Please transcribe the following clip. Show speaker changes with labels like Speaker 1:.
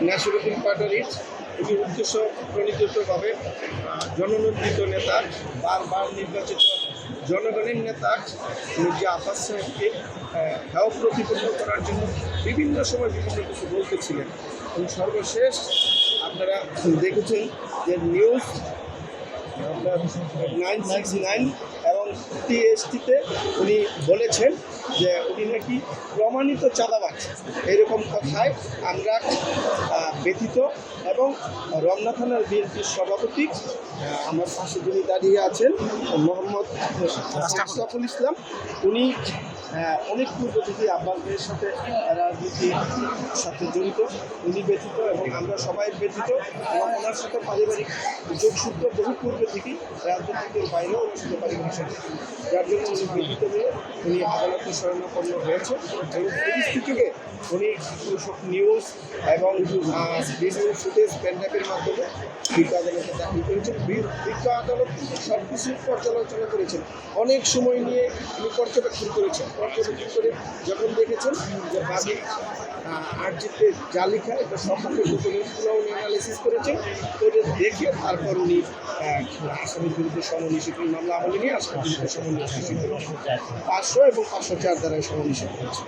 Speaker 1: নাসিরুদ্দিন পাটোয়ারির একটি উদ্দেশ্য প্রণীতভাবে জননন্দিত নেতা, বারবার নির্বাচিত জনগণের নেতা মির্জা আব্বাস সাহেবকে হেয় প্রতিপন্ন করার জন্য বিভিন্ন সময় বিভিন্ন কিছু বলতেছিলেন। এবং সর্বশেষ আপনারা দেখেছেন যে নিউজ 969 এবং টিএসটিতে উনি বলেছেন যে উনি নাকি প্রমাণিত চাঁদাবাজ। এরকম কথায় আমরা ব্যথিত। এবং রমনা থানার বিএনপির সভাপতি আমার পাশে যিনি দাঁড়িয়ে আছেন মোহাম্মদ আশরাফুল ইসলাম, উনি অনেক পূর্ব থেকে আব্বাসের সাথে রাজনীতির সাথে জড়িত, উনি ব্যথিত এবং আমরা সবাই ব্যথিত। এবং ওনার সাথে পারিবারিক যোগসূত্র বহু পূর্বে থেকেই রাজনীতির বাইরেও ওনার সাথে পারিবারিক সাথে, যার জন্য উনি ব্যথিত হয়ে উনি আদালতে শরণাপন্ন হয়েছেন। এবং পরিস্থিতিকে উনি সব নিউজ এবং বিভিন্ন ফুটেজ প্যান্ডাপের মাধ্যমে বিজ্ঞ আদালতে দাখিল করেছেন। বিজ্ঞ আদালত সব কিছু পর্যালোচনা করেছেন, অনেক সময় নিয়ে উনি পর্যবেক্ষণ করেছেন। পর্যবেক্ষণ করে যখন দেখেছেন যে বাদী আর্জিতে যা লেখা এটা সম্পর্কে ডকুমেন্টগুলো উনি অ্যানালাইসিস করেছেন, করে দেখে তারপর উনি আসামির বিরুদ্ধে সমনিষেধ মামলা আমলে নিয়ে আসামির বিরুদ্ধে সমনিষেধ 500 এবং 504 দ্বারাই সমনিষেধ করেছেন।